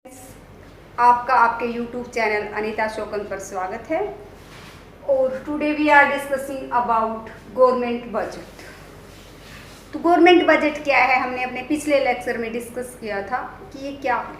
आपका आपके YouTube channel Anita शोकन पर स्वागत है। और today we are discussing about government budget. तो गवर्नमेंट बजट क्या है, हमने अपने पिछले लेक्चर में डिस्कस किया था कि ये क्या है।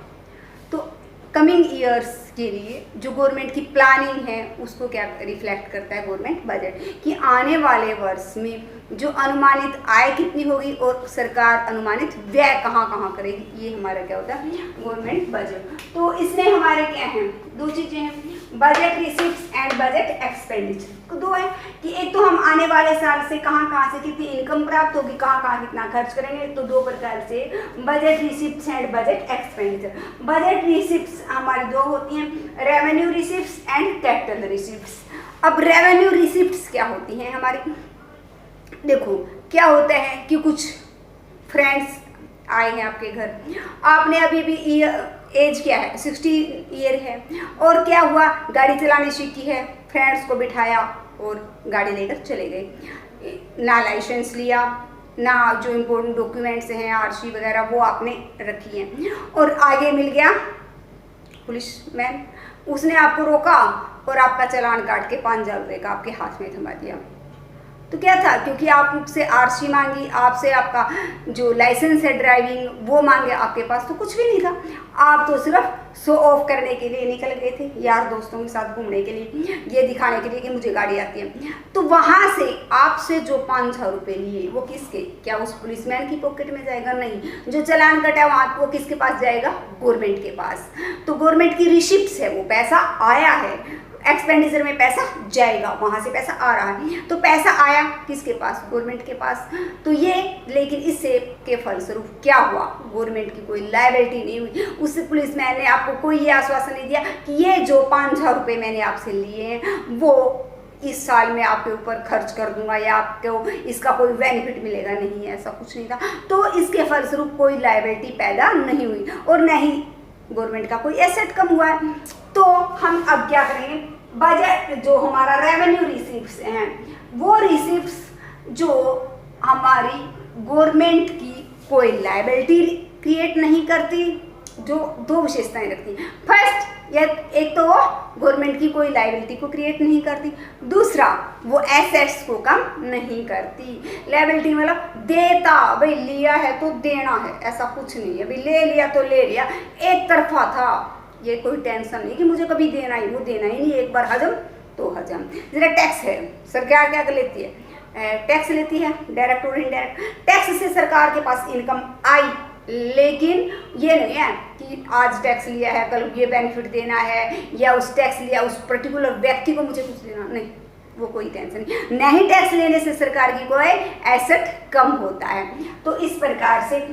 तो कमिंग ईयर्स के लिए जो गवर्नमेंट की प्लानिंग है उसको क्या रिफ्लेक्ट करता है गवर्नमेंट बजट, कि आने वाले वर्ष में जो अनुमानित आय कितनी होगी और सरकार अनुमानित व्यय कहाँ कहाँ करेगी, ये हमारा क्या होता है गवर्नमेंट बजट। तो इसमें हमारे क्या हैं, दो चीज़ें हैं, budget receipts and budget expenditure. तो दो है कि एक तो हम आने वाले साल से कहाँ से कितनी इनकम प्राप्त होगी, कहाँ कितना खर्च करेंगे। तो दो प्रकार से budget receipts and budget expenditure. Budget receipts हमारी दो होती हैं, revenue receipts and capital receipts. अब रेवेन्यू रिसिप्ट्स क्या होती हैं हमारी, देखो क्या होता है कि कुछ फ्रेंड्स आए हैं आपके घर, आपने अभी भी एज क्या है 60 ईयर है, और क्या हुआ गाड़ी चलानी सीखी है, फ्रेंड्स को बिठाया और गाड़ी लेकर चले गए, ना लाइसेंस लिया ना जो इम्पोर्टेंट डॉक्यूमेंट्स हैं आरसी वगैरह वो आपने रखी हैं, और आगे मिल गया पुलिसमैन, उसने आपको रोका और आपका चालान काट के 5,000 रुपये का आपके हाथ में थमा दिया। तो क्या था, क्योंकि आपसे आरसी मांगी, आपसे आपका जो लाइसेंस है ड्राइविंग वो मांगे, आपके पास तो कुछ भी नहीं था, आप तो सिर्फ शो ऑफ करने के लिए निकल गए थे, यार दोस्तों के साथ घूमने के लिए, ये दिखाने के लिए कि मुझे गाड़ी आती है। तो वहाँ से आपसे जो 5,000 रुपये लिए वो किसके, क्या उस पुलिसमैन की पॉकेट में जाएगा? नहीं। जो चालान कटा है वहाँ वो किसके पास जाएगा? गवर्नमेंट के पास। तो गवर्नमेंट की रिसिप्ट्स है, वो पैसा आया है, एक्सपेंडिचर में पैसा जाएगा, वहां से पैसा आ रहा है, तो पैसा आया किसके पास? गवर्नमेंट के पास। तो ये लेकिन इससे के फलस्वरूप क्या हुआ, गवर्नमेंट की कोई लायबिलिटी नहीं हुई। उस पुलिसमैन ने आपको कोई ये आश्वासन नहीं दिया कि ये जो 5,000 रुपये मैंने आपसे लिए हैं वो इस साल में आपके ऊपर खर्च कर दूंगा या आपको इसका कोई बेनिफिट मिलेगा, नहीं है, ऐसा कुछ नहीं था। तो इसके फलस्वरूप कोई लायबिलिटी पैदा नहीं हुई और न ही गवर्नमेंट का कोई एसेट कम हुआ है। तो हम अब क्या करेंगे, बजट जो हमारा रेवेन्यू रिसिप्ट्स हैं वो रिसिप्ट्स जो हमारी गवर्नमेंट की कोई लायबिलिटी क्रिएट नहीं करती, जो दो विशेषताएं रखती हैं। फर्स्ट, एक तो वो गवर्नमेंट की कोई लायबिलिटी को क्रिएट नहीं करती, दूसरा वो एसेट्स को कम नहीं करती। लायबिलिटी मतलब देता, भाई लिया है तो देना है, ऐसा कुछ नहीं है, भाई ले लिया तो ले लिया, एक तरफा था, ये कोई टेंशन नहीं कि मुझे कभी देना ही, वो देना ही नहीं, एक बार हजम तो हजम। जरा टैक्स है, सरकार क्या कर लेती है, टैक्स लेती है, डायरेक्ट और इनडायरेक्ट। टैक्स से सरकार के पास इनकम आई, लेकिन ये नहीं है कि आज टैक्स लिया है कल ये बेनिफिट देना है, या उस टैक्स लिया उस पर्टिकुलर व्यक्ति को मुझे कुछ देना, नहीं, वो कोई टेंशन नहीं। टैक्स लेने से सरकार की कोई एसेट कम होता है। तो इस प्रकार से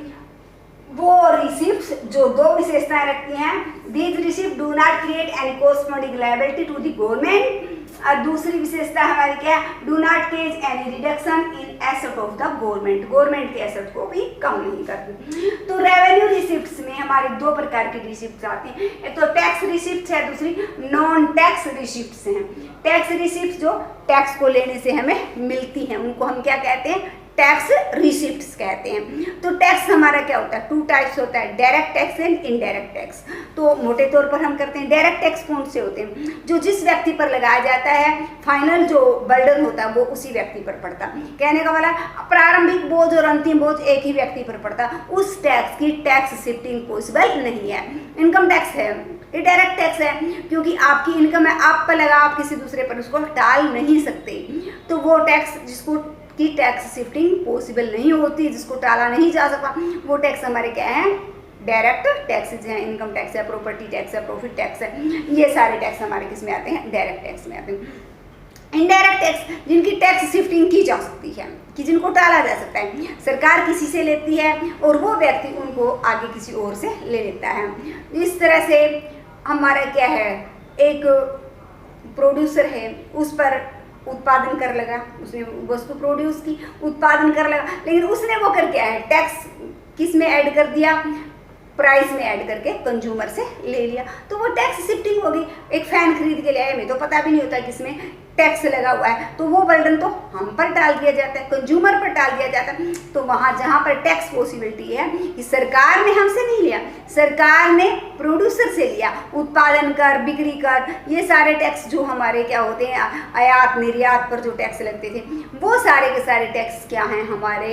वो रिसिप्ट्स जो दो विशेषताएं रखती हैं, these receipt do not create any corresponding liability to the government, और दूसरी विशेषता हमारी क्या है, do not cause any reduction in asset of the government, government के एसेट को भी कम नहीं करती। तो रेवेन्यू रिसिप्ट्स में हमारे दो प्रकार की रिसिप्ट्स आती हैं, एक तो टैक्स रिसिप्ट्स है, दूसरी नॉन टैक्स रिसिप्ट्स हैं। टैक्स रिसिप्ट्स जो टैक्स को लेने से हमें मिलती हैं उनको हम क्या कहते हैं, टैक्स रिसिप्ट्स कहते हैं। तो टैक्स हमारा क्या होता है, टू टाइप्स होता है, direct tax and indirect tax. तो मोटे तौर पर हम करते हैं, डायरेक्ट टैक्स कौन से होते हैं, जो जिस व्यक्ति पर लगाया जाता है, फाइनल जो बर्डन होता है वो उसी व्यक्ति पर पड़ता है। कहने का वाला प्रारंभिक बोझ और अंतिम बोझ एक ही व्यक्ति पर पड़ता है, उस टैक्स की टैक्स शिफ्टिंग पॉसिबल नहीं है। इनकम टैक्स है, ये डायरेक्ट टैक्स है, क्योंकि आपकी इनकम है, आप पर लगा, आप किसी दूसरे पर उसको टाल नहीं सकते। तो वो टैक्स जिसको की टैक्स शिफ्टिंग पॉसिबल नहीं होती, जिसको टाला नहीं जा सकता, वो टैक्स हमारे क्या है, डायरेक्ट टैक्सेज हैं। इनकम टैक्स है, प्रॉपर्टी टैक्स है, प्रॉफिट टैक्स है, ये सारे टैक्स हमारे किस में आते हैं, डायरेक्ट टैक्स में आते हैं। इनडायरेक्ट टैक्स जिनकी टैक्स शिफ्टिंग की जा सकती है, कि जिनको टाला जा सकता है, सरकार किसी से लेती है और वो व्यक्ति उनको आगे किसी और से ले लेता है। इस तरह से हमारा क्या है, एक प्रोड्यूसर है, उस पर उत्पादन कर लगा, उसने वस्तु प्रोड्यूस की, उत्पादन कर लगा, लेकिन उसने वो कर क्या है, टैक्स किस में ऐड कर दिया, प्राइस में ऐड करके कंज्यूमर से ले लिया, तो वो टैक्स शिफ्टिंग होगी। एक फैन खरीद के ले आए, हमें तो पता भी नहीं होता कि इसमें टैक्स लगा हुआ है, तो वो बर्डन तो हम पर डाल दिया जाता है, कंज्यूमर पर डाल दिया जाता है। तो वहाँ जहाँ पर टैक्स पॉसिबिलिटी है कि सरकार ने हमसे नहीं लिया, सरकार ने प्रोड्यूसर से लिया, उत्पादन कर, बिक्री कर, ये सारे टैक्स जो हमारे क्या होते हैं, आयात निर्यात पर जो टैक्स लगते थे, वो सारे के सारे टैक्स क्या हैं, हमारे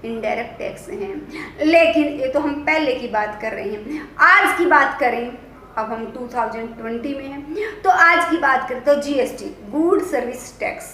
इनडायरेक्ट टैक्स हैं। लेकिन ये तो हम पहले की बात कर रहे हैं। आज की बात करें, अब हम 2020 में हैं, तो आज की बात करें तो जीएसटी, गुड सर्विस टैक्स।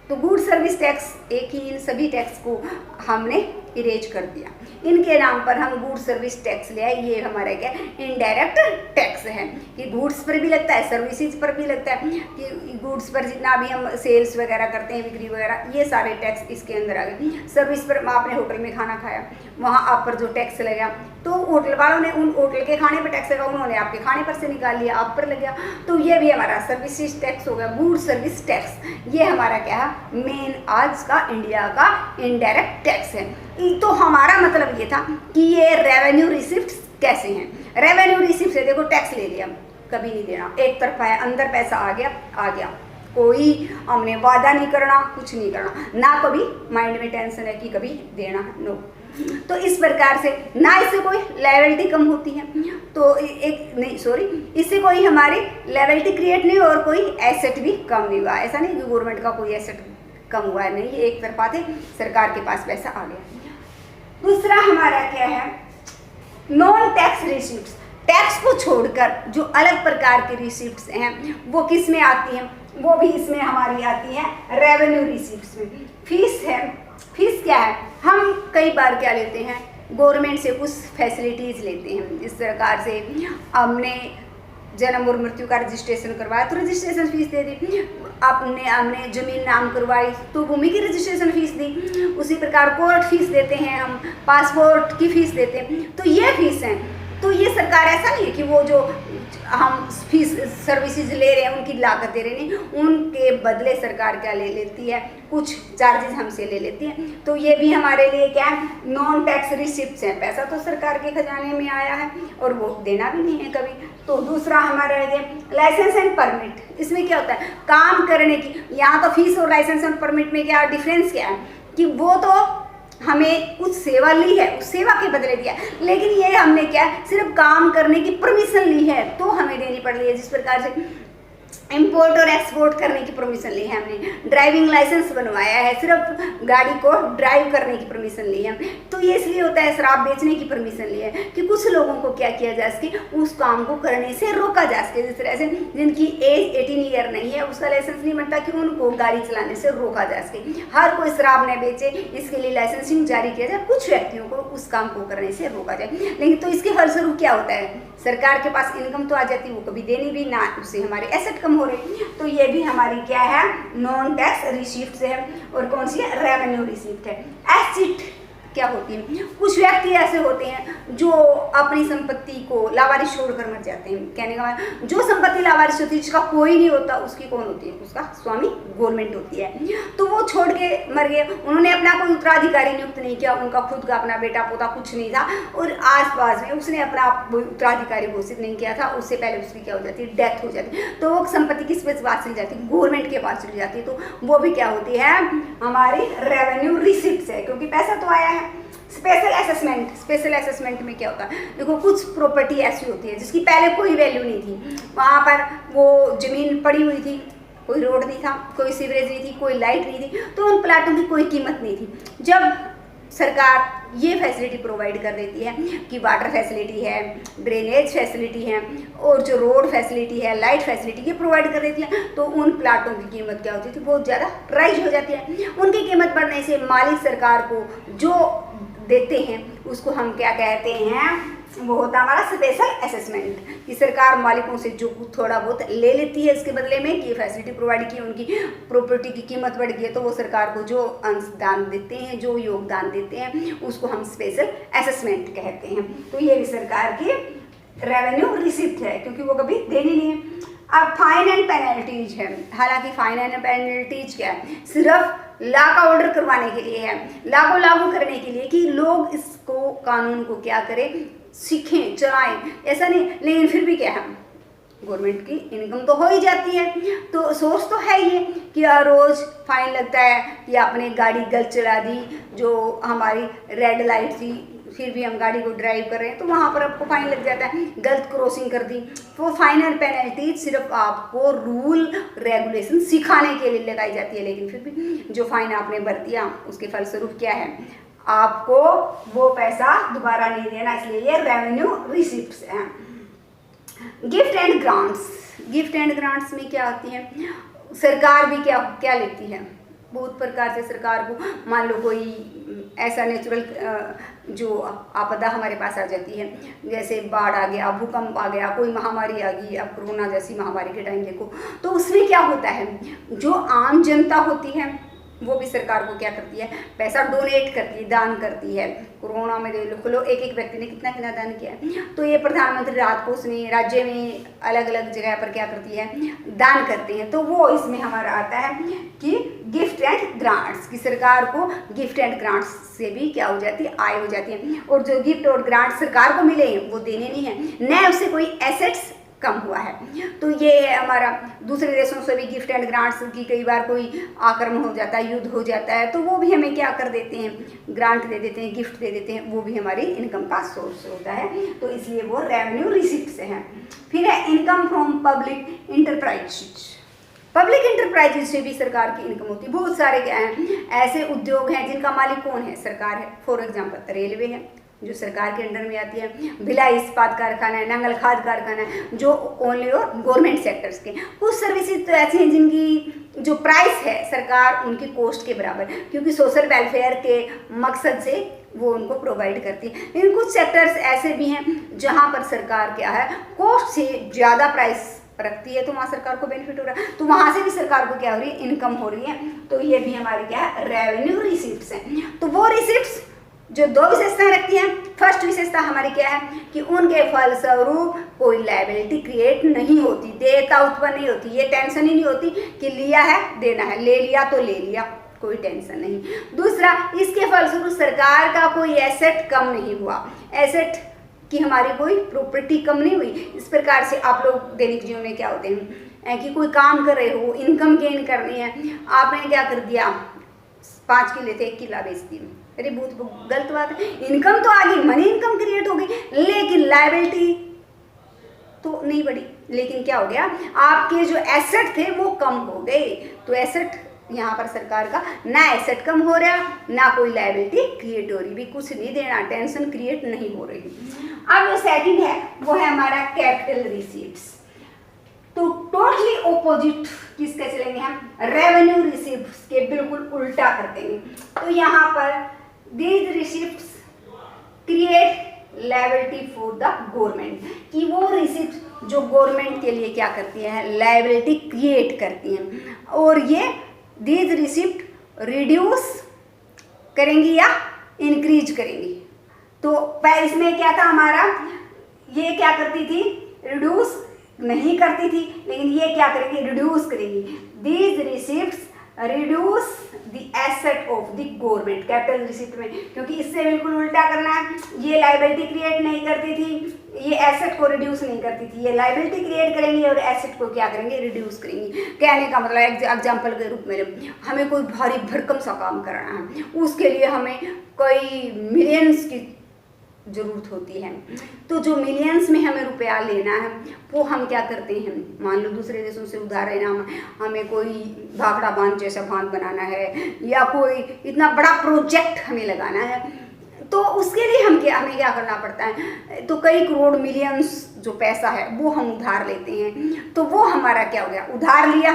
तो गुड सर्विस टैक्स एक ही, इन सभी टैक्स को हमने इरेज कर दिया, इनके नाम पर हम गुड सर्विस टैक्स ले आए। ये हमारा क्या इनडायरेक्ट टैक्स है कि गुड्स पर भी लगता है, सर्विसेज पर भी लगता है, कि गुड्स पर जितना भी हम सेल्स वगैरह करते हैं, बिक्री वगैरह, ये सारे टैक्स इसके अंदर आ गए। सर्विस पर आपने होटल में खाना खाया, वहाँ आप पर जो टैक्स लगा, तो होटल वालों ने उन होटल के खाने पर टैक्स लगा, उन्होंने आपके खाने पर से निकाल लिया, आप पर लग गया, तो ये भी हमारा सर्विसेज टैक्स हो गया, गुड सर्विस टैक्स। ये हमारा क्या है, मेन आज का इंडिया का इनडायरेक्ट टैक्स है। तो हमारा मतलब ये था कि ये रेवेन्यू रिसिप्ट कैसे हैं। रेवेन्यू रिसिप्ट से देखो टैक्स ले लिया, कभी नहीं देना, एक तरफा है, अंदर पैसा आ गया, कोई हमने वादा नहीं करना, कुछ नहीं करना, ना कभी माइंड में टेंशन है कि कभी देना, नो। तो इस प्रकार से ना इससे कोई लायबिलिटी कम होती है, तो इससे कोई हमारी लायबिलिटी क्रिएट नहीं और कोई एसेट भी कम नहीं हुआ। ऐसा नहीं कि गवर्नमेंट का कोई एसेट कम हुआ है, नहीं, ये एक तरफा थे, सरकार के पास पैसा आ गया। दूसरा हमारा क्या है, नॉन टैक्स रिसिप्ट्स। टैक्स को छोड़कर जो अलग प्रकार की रिसिप्ट्स हैं वो किस में आती हैं, वो भी इसमें हमारी आती है रेवेन्यू रिसिप्ट्स में। फीस है, फीस क्या है, हम कई बार क्या लेते हैं, गवर्नमेंट से कुछ फैसिलिटीज़ लेते हैं। इस प्रकार से हमने जन्म और मृत्यु का रजिस्ट्रेशन करवाया तो रजिस्ट्रेशन फीस दे दी, हमने जमीन नाम करवाई तो भूमि की रजिस्ट्रेशन फीस दी, उसी प्रकार कोर्ट फीस देते हैं, हम पासपोर्ट की फीस देते हैं, तो ये फीस हैं। तो ये सरकार ऐसा नहीं है कि वो जो हम फीस सर्विसेज ले रहे हैं उनकी लागत दे रहे, नहीं, उनके बदले सरकार क्या ले लेती है, कुछ चार्जेस हमसे ले लेती है। तो ये भी हमारे लिए क्या है, नॉन टैक्स रिसिप्ट्स हैं। पैसा तो सरकार के खजाने में आया है और वो देना भी नहीं है कभी। तो दूसरा हमारा है लाइसेंस एंड परमिट। इसमें क्या होता है, काम करने की, यहाँ तो फीस और लाइसेंस एंड परमिट में क्या डिफरेंस क्या है कि वो तो हमें कुछ सेवा ली है, उस सेवा के बदले दिया, लेकिन ये हमने क्या सिर्फ काम करने की परमिशन ली है तो हमें देनी पड़ रही है। जिस प्रकार से इंपोर्ट और एक्सपोर्ट करने की परमिशन ली है हमने, ड्राइविंग लाइसेंस बनवाया है, सिर्फ गाड़ी को ड्राइव करने की परमिशन ली है, तो ये इसलिए होता है, शराब बेचने की परमिशन ली है कि कुछ लोगों को क्या किया जा सके, उस काम को करने से रोका जा सके। जिस तरह से जिनकी एज 18 ईयर नहीं है, उसका लाइसेंस नहीं बनता कि उनको गाड़ी चलाने से रोका जा सके। हर कोई शराब न बेचे, इसके लिए लाइसेंसिंग जारी किया जाए, कुछ व्यक्तियों को उस काम को करने से रोका जाए। लेकिन तो इसके फलस्वरूप क्या होता है, सरकार के पास इनकम तो आ जाती है, वो कभी देनी भी ना, उससे हमारे एसेट कम हो रहे। तो ये भी हमारी क्या है, नॉन टैक्स रिसिप्ट है। और कौन सी है, रेवेन्यू रिसिप्ट है। एसेट क्या होती है, कुछ व्यक्ति ऐसे होते हैं जो अपनी संपत्ति को लावारिस छोड़कर मर जाते हैं। कहने का मतलब, जो संपत्ति लावारिस होती है, जिसका कोई नहीं होता, उसकी कौन होती है, उसका स्वामी गवर्नमेंट होती है। तो वो छोड़ के मर गए, उन्होंने अपना कोई उत्तराधिकारी नियुक्त नहीं किया, उनका खुद का अपना बेटा पोता कुछ नहीं था, और आसपास में उसने अपना उत्तराधिकारी घोषित नहीं किया था, उससे पहले उसकी क्या हो जाती है, डेथ हो जाती है। तो वो संपत्ति किस पास चली जाती है, गवर्नमेंट के पास चली जाती है। तो वो भी क्या होती है, हमारी रेवेन्यू रिसिप्ट है, क्योंकि पैसा तो आया है। स्पेशल असेसमेंट, स्पेशल असेसमेंट में क्या होता है, देखो कुछ प्रॉपर्टी ऐसी होती है जिसकी पहले कोई वैल्यू नहीं थी, वहाँ पर वो जमीन पड़ी हुई थी, कोई रोड नहीं था, कोई सीवरेज नहीं थी, कोई लाइट नहीं थी, तो उन प्लाटों की कोई कीमत नहीं थी। जब सरकार ये फैसिलिटी प्रोवाइड कर देती है कि वाटर फैसिलिटी है, ड्रेनेज फैसिलिटी है, और जो रोड फैसिलिटी है, लाइट फैसिलिटी, ये प्रोवाइड कर देती है, तो उन प्लाटों की कीमत क्या होती थी, बहुत ज़्यादा राइज हो जाती है। उनकी कीमत बढ़ने से मालिक सरकार को जो देते हैं उसको हम क्या कहते हैं, वो होता है हमारा स्पेशल असेसमेंट, कि सरकार मालिकों से जो थोड़ा बहुत ले लेती है इसके बदले में, कि फैसिलिटी प्रोवाइड की, उनकी प्रॉपर्टी की कीमत बढ़ गई है, तो वो सरकार को जो अंशदान देते हैं, जो योगदान देते हैं, उसको हम स्पेशल असेसमेंट कहते हैं। तो ये भी सरकार की रेवेन्यू रिसिप्ट है, क्योंकि वो कभी देनी नहीं है। अब फाइन एंड पेनल्टीज है, हालांकि फाइन एंड पेनल्टीज क्या है, सिर्फ लॉ का ऑर्डर करवाने के लिए है, लॉ को लागू करने के लिए, कि लोग इस को, कानून को क्या करें, सीखें, चलाएं। ऐसा नहीं, लेकिन फिर भी क्या है, गवर्नमेंट की इनकम तो हो ही जाती है, तो सोर्स तो है ये कि रोज़ फाइन लगता है कि आपने गाड़ी गलत चला दी, जो हमारी रेड लाइट थी फिर भी हम गाड़ी को ड्राइव कर रहे हैं तो वहाँ पर आपको फाइन लग जाता है, गलत क्रॉसिंग कर दी। तो फाइन एंड पेनल्टी सिर्फ आपको रूल रेगुलेशन सिखाने के लिए लगाई जाती है, लेकिन फिर भी जो फाइन आपने भर दिया उसके फलस्वरूप क्या है, आपको वो पैसा दोबारा नहीं देना, इसलिए ये रेवेन्यू रिसिप्ट्स हैं। Gift and grants, gift and grants में क्या आती है, सरकार भी क्या क्या लेती है, बहुत प्रकार से सरकार को, मान लो कोई ऐसा नेचुरल जो आपदा हमारे पास आ जाती है, जैसे बाढ़ आ गया, भूकंप आ गया, कोई महामारी आ गई, अब कोरोना जैसी महामारी के टाइम देखो, तो उसमें क्या होता है, जो आम जनता होती है वो भी सरकार को क्या करती है, पैसा डोनेट करती है, दान करती है। कोरोना में देख लो एक एक व्यक्ति ने कितना कितना दान किया है, तो ये प्रधानमंत्री राहत कोष में राज्य में अलग अलग जगह पर क्या करती है, दान करते हैं। तो वो इसमें हमारा आता है कि गिफ्ट एंड ग्रांट्स, की सरकार को गिफ्ट एंड ग्रांट्स से भी क्या हो जाती है, आय हो जाती है। और जो गिफ्ट और ग्रांट सरकार को मिले वो देने नहीं है, न उससे कोई एसेट्स कम हुआ है। तो ये है हमारा, दूसरे देशों से भी गिफ्ट एंड ग्रांट्स की कई बार कोई आक्रमण हो जाता है, युद्ध हो जाता है, तो वो भी हमें क्या कर देते हैं, ग्रांट दे देते हैं, गिफ्ट दे देते हैं, वो भी हमारी इनकम का सोर्स होता है, तो इसलिए वो रेवेन्यू रिसिप्ट हैं। फिर है income from public enterprises, public enterprises से भी सरकार की इनकम होती है। बहुत सारे क्या हैं ऐसे उद्योग हैं जिनका मालिक कौन है, सरकार है। फॉर एग्जाम्पल रेलवे है जो सरकार के अंडर में आती है, भिलाई इस्पात कारखाना है, नंगल खाद कारखाना है, जो ओनली और गवर्नमेंट सेक्टर्स के। कुछ सर्विसेज तो ऐसी हैं जिनकी जो प्राइस है सरकार उनकी कॉस्ट के बराबर, क्योंकि सोशल वेलफेयर के मकसद से वो उनको प्रोवाइड करती है। लेकिन कुछ सेक्टर्स ऐसे भी हैं जहाँ पर सरकार क्या है, कॉस्ट से ज़्यादा प्राइस रखती है, तो वहाँ सरकार को बेनिफिट हो रहा है, तो वहाँ से भी सरकार को क्या हो रही है, इनकम हो रही है। तो ये भी हमारी क्या है, रेवेन्यू रिसिप्ट्स हैं। तो वो रिसिप्ट्स जो दो विशेषताएं रखती हैं, फर्स्ट विशेषता हमारी क्या है कि उनके फलस्वरूप कोई लायबिलिटी क्रिएट नहीं होती, देयता उत्पन्न नहीं होती, ये टेंशन ही नहीं होती कि लिया है देना है, ले लिया तो ले लिया, कोई टेंशन नहीं। दूसरा, इसके फलस्वरूप सरकार का कोई एसेट कम नहीं हुआ, एसेट कि हमारी कोई प्रॉपर्टी कम नहीं हुई। इस प्रकार से आप लोग दैनिक जीवन में क्या होते हैं कि कोई काम कर रहे हो, इनकम गेन करनी है, आपने क्या कर दिया, 5 किले थे 1 किला बेच दी, अरे बहुत गलत बात है। इनकम तो आ गई, मनी इनकम क्रिएट हो गई, लेकिन लायबिलिटी तो नहीं बढ़ी। लेकिन क्या हो गया, आपके जो एसेट थे वो कम हो गए। तो एसेट यहाँ पर सरकार का ना एसेट कम हो रहा, ना कोई लायबिलिटी क्रिएट हो रही, भी कुछ नहीं देना, टेंशन क्रिएट नहीं हो रही। अब जो सेकंड है वो है हमारा कैपिटल रिसीट्स। तो टोटली ऑपोजिट किसके चलेंगे हम, रेवेन्यू रिसिप्ट्स के बिल्कुल उल्टा कर देंगे। तो यहाँ पर these receipts create liability for the government, कि वो रिसिप्ट जो गवर्नमेंट के लिए क्या करती है, लायबिलिटी क्रिएट करती हैं, और ये दीज रिसिप्ट रिड्यूस करेंगी या इंक्रीज करेंगी। तो इसमें क्या था हमारा, ये क्या करती थी, रिड्यूस नहीं करती थी, लेकिन ये क्या करेंगी, रिड्यूस करेंगी। These receipts reduce the asset of the government, capital receipt में, क्योंकि इससे बिल्कुल उल्टा करना है। ये लायबिलिटी क्रिएट नहीं करती थी, ये एसेट को रिड्यूस नहीं करती थी, ये लायबिलिटी क्रिएट करेंगी और एसेट को क्या करेंगे, रिड्यूस करेंगी। कहने का मतलब एग्जाम्पल के रूप में, हमें कोई भारी भरकम सा काम कराना है, उसके लिए हमें कई मिलियंस की ज़रूरत होती है। तो जो मिलियंस में हमें रुपया लेना है वो हम क्या करते हैं, मान लो दूसरे देशों से उधार लेना, हमें कोई भाखड़ा बांध जैसा बांध बनाना है या कोई इतना बड़ा प्रोजेक्ट हमें लगाना है, तो उसके लिए हमें क्या करना पड़ता है, तो कई करोड़ मिलियंस जो पैसा है वो हम उधार लेते हैं। तो वो हमारा क्या हो गया, उधार लिया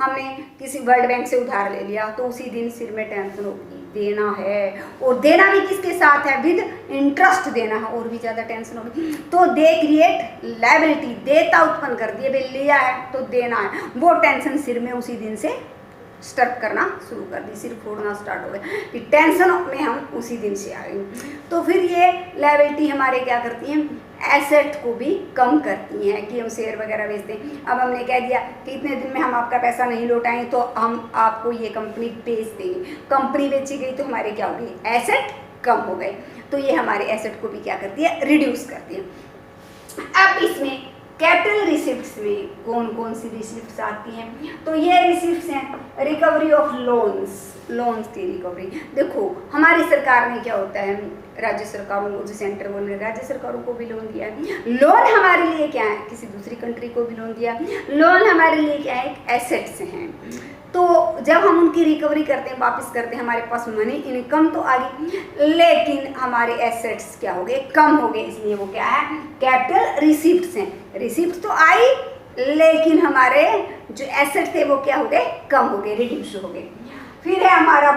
हमने किसी वर्ल्ड बैंक से उधार ले लिया, तो उसी दिन सिर में टेंशन होगी, देना है, और देना भी किसके साथ है, विद इंटरेस्ट देना है, और भी ज़्यादा टेंशन होगी। तो दे क्रिएट लायबिलिटी, देता उत्पन्न कर दिए, भाई लिया है तो देना है, वो टेंशन सिर में उसी दिन से स्टार्ट करना शुरू कर दी, सिर फोड़ना स्टार्ट हो गया कि टेंशन में हम उसी दिन से आ गए। तो फिर ये लायबिलिटी हमारे क्या करती हैं, एसेट को भी कम करती हैं, कि हम शेयर वगैरह बेचते हैं। अब हमने कह दिया कि इतने दिन में हम आपका पैसा नहीं लौटाएं तो हम आपको ये कंपनी बेच देंगे, कंपनी बेची गई तो हमारे क्या हो गई, एसेट कम हो गए। तो ये हमारे एसेट को भी क्या करती है, रिड्यूस करती है। अब इसमें कैपिटल रिसिप्ट्स में कौन कौन सी रिसिप्ट्स आती हैं, तो ये रिसिप्ट्स हैं रिकवरी ऑफ लोन्स की रिकवरी। देखो हमारी सरकार ने क्या होता है, राज्य सरकारों को, जो सेंटर बोल रहे राज्य सरकारों को भी लोन दिया है। लोन हमारे लिए क्या है, किसी दूसरी कंट्री को भी लोन दिया। लोन हमारे लिए क्या है, एक एसेट्स हैं। तो जब हम उनकी रिकवरी करते हैं, वापस करते हैं, हमारे पास मनी इनकम तो आ गई, लेकिन हमारे एसेट्स क्या हो गए, कम हो गए। इसलिए वो क्या है, कैपिटल रिसिप्ट्स हैं। रिसिप्ट तो आई, लेकिन हमारे जो एसेट थे वो क्या हो गए, कम हो गए, रिड्यूस हो गए। फिर है हमारा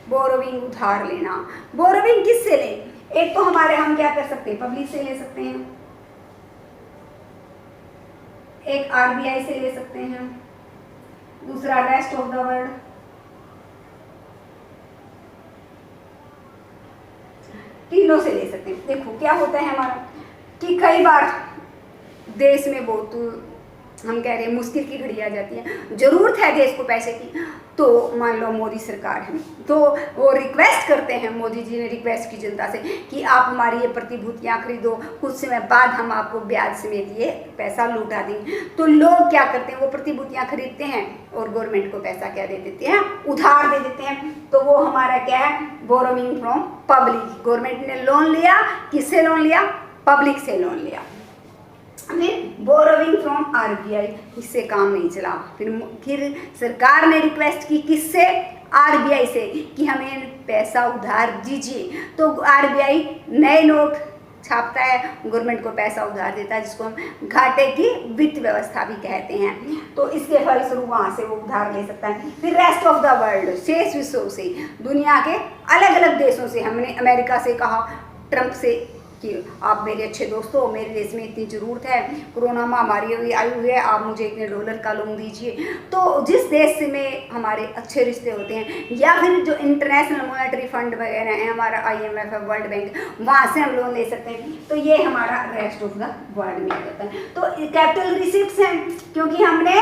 बोरोविंग उधार लेना। बोरोविंग किससे लें, एक तो हमारे हम क्या कर सकते हैं, पब्लिक से ले सकते हैं, एक आरबीआई से ले सकते हैं, दूसरा रेस्ट ऑफ द वर्ल्ड, तीनों से ले सकते हैं। देखो क्या होता है हमारा कि कई बार देश में बहुत हम कह रहे हैं मुश्किल की घड़ी आ जाती है, जरूरत है देश को पैसे की, तो मान लो मोदी सरकार है, तो वो रिक्वेस्ट करते हैं, मोदी जी ने रिक्वेस्ट की जनता से कि आप हमारी ये प्रतिभूतियाँ खरीदो, कुछ समय बाद हम आपको ब्याज समेत ये पैसा लौटा देंगे। तो लोग क्या करते हैं, वो प्रतिभूतियाँ खरीदते हैं और गवर्नमेंट को पैसा क्या दे देते हैं, उधार दे देते हैं। तो वो हमारा क्या है, बोरोविंग फ्रॉम पब्लिक। गवर्नमेंट ने लोन लिया, किससे लोन लिया, पब्लिक से लोन लिया। फिर बोरोविंग फ्रॉम आरबीआई, इससे काम नहीं चला। फिर सरकार ने रिक्वेस्ट की किससे, आरबीआई से, कि हमें पैसा उधार दीजिए। तो आरबीआई नए नोट छापता है, गवर्नमेंट को पैसा उधार देता है, जिसको हम घाटे की वित्त व्यवस्था भी कहते हैं। तो इसके फलस्वरूप वहाँ से वो उधार ले सकता है। फिर रेस्ट ऑफ द वर्ल्ड, शेष विश्व से, दुनिया के अलग अलग देशों से। हमने अमेरिका से कहा, ट्रंप से, कि आप मेरे अच्छे दोस्त हो, मेरे देश में इतनी ज़रूरत है, कोरोना महामारी आई हुई है, आप मुझे इतने डॉलर का लोन दीजिए। तो जिस देश में हमारे अच्छे रिश्ते होते हैं, या फिर जो इंटरनेशनल मॉनेटरी फंड वगैरह है, हमारा IMF है, वर्ल्ड बैंक, वहाँ से हम लोन ले सकते हैं। तो ये हमारा रेस्ट ऑफ द वर्ल्ड में आता है। तो कैपिटल रिसिप्ट्स हैं, क्योंकि हमने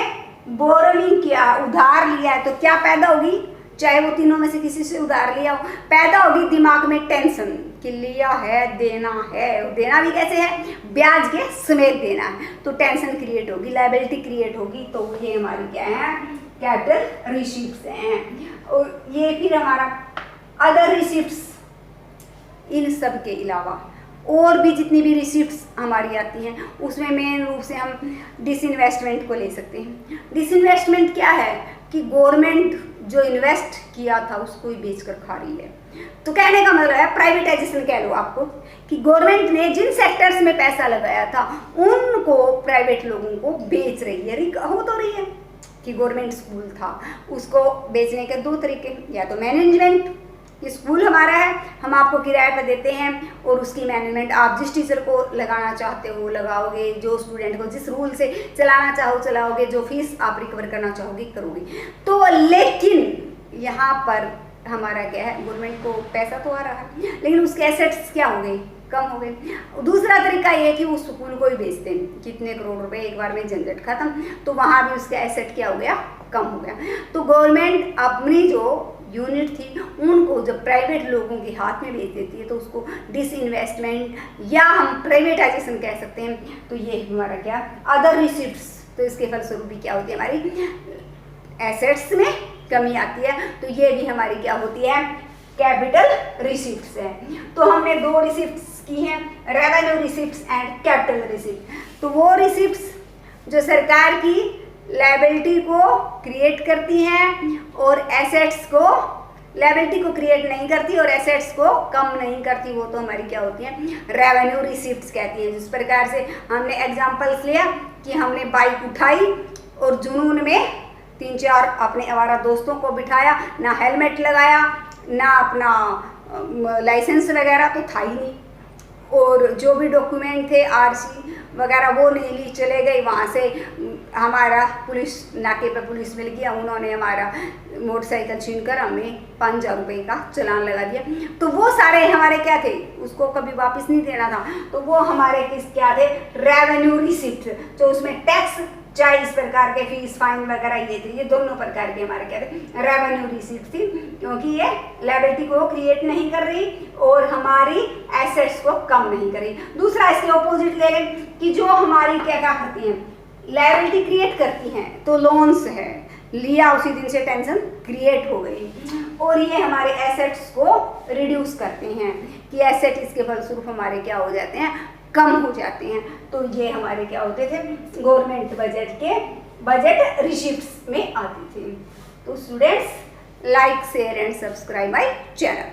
बोरोविंग किया, उधार लिया है, तो क्या पैदा होगी, चाहे वो तीनों में से किसी से उधार लिया हो, पैदा होगी दिमाग में टेंशन कि लिया है, देना है, देना भी कैसे है, ब्याज के समेत देना है। तो टेंशन क्रिएट होगी, लायबिलिटी क्रिएट होगी। तो ये हमारी क्या है, कैपिटल रिसिप्ट्स हैं। और ये फिर हमारा अदर रिसिप्ट्स, इन सब के अलावा और भी जितनी भी रिसिप्ट्स हमारी आती हैं, उसमें मेन रूप से हम डिसइन्वेस्टमेंट को ले सकते हैं। डिसइन्वेस्टमेंट क्या है कि गवर्नमेंट जो इन्वेस्ट किया था उसको ही बेचकर खा रही है। तो कहने का मतलब है प्राइवेटाइजेशन कह लो आपको, कि गवर्नमेंट ने जिन सेक्टर्स में पैसा लगाया था उनको प्राइवेट लोगों को बेच रही है। हो तो रही है कि गवर्नमेंट स्कूल था, उसको बेचने के दो तरीके, या तो मैनेजमेंट, स्कूल हमारा है, हम आपको किराए पर देते हैं और उसकी मैनेजमेंट आप जिस टीचर को लगाना चाहते हो लगाओगे, जो स्टूडेंट को जिस रूल से चलाना चाहो चलाओगे, जो फीस आप रिकवर करना चाहोगे करोगे। तो लेकिन यहाँ पर हमारा क्या है, गवर्नमेंट को पैसा तो आ रहा है, लेकिन उसके एसेट्स क्या हो गए, कम हो गए। दूसरा तरीका ये है कि वो स्कूल को ही बेचते हैं, कितने करोड़ रुपए, एक बार में झंझट खत्म, तो वहाँ भी उसका एसेट क्या हो गया, कम हो गया। तो गवर्नमेंट अपनी जो यूनिट थी उनको जब प्राइवेट लोगों के हाथ में बेच देती है तो उसको डिसइन्वेस्टमेंट या हम प्राइवेटाइजेशन कह सकते हैं। तो ये हमारा क्या, अदर रिसिप्ट्स। तो इसके फलस्वरूप भी क्या होती है, हमारी एसेट्स में कमी आती है। तो ये भी हमारी क्या होती है, कैपिटल रिसिप्ट्स है। तो हमने दो रिसिप्ट्स की हैं, revenue receipts and capital receipt. तो वो रिसिप्ट्स जो सरकार की लायबिलिटी को क्रिएट करती हैं और एसेट्स को, लायबिलिटी को क्रिएट नहीं करती और एसेट्स को कम नहीं करती, वो तो हमारी क्या होती हैं, रेवेन्यू रिसिप्ट्स कहती हैं। जिस प्रकार से हमने एग्जांपल्स लिया कि हमने बाइक उठाई और जुनून में 3-4 अपने आवारा दोस्तों को बिठाया, ना हेलमेट लगाया, ना अपना लाइसेंस वगैरह तो था ही नहीं, और जो भी डॉक्यूमेंट थे RC वगैरह वो नहीं ली, चले गए। वहाँ से हमारा पुलिस नाके पे पुलिस मिल गया, उन्होंने हमारा मोटरसाइकिल छीनकर हमें 5,000 रुपये का चालान लगा दिया। तो वो सारे हमारे क्या थे, उसको कभी वापस नहीं देना था, तो वो हमारे किस क्या थे, रेवेन्यू रिसिप्ट। तो उसमें टैक्स चाहे इस प्रकार के फीस फाइन वगैरह ये थे, ये दोनों प्रकार के हमारे क्या थे रेवेन्यू रिसीट थी, क्योंकि ये लायबिलिटी को क्रिएट नहीं कर रही और हमारी एसेट्स को कम नहीं कर रही। दूसरा इसके ऑपोजिट ले लें कि जो हमारी क्या क्या करती हैं लायबिलिटी क्रिएट करती हैं, तो लोन्स है, लिया उसी दिन से टेंशन क्रिएट हो गई, और ये हमारे एसेट्स को रिड्यूस करते हैं कि एसेट इसके फलस्वरूप हमारे क्या हो जाते हैं कम हो जाते हैं। तो ये हमारे क्या होते थे गवर्नमेंट बजट के बजट रिसिप्ट्स में आते थे। तो students like share and subscribe my channel.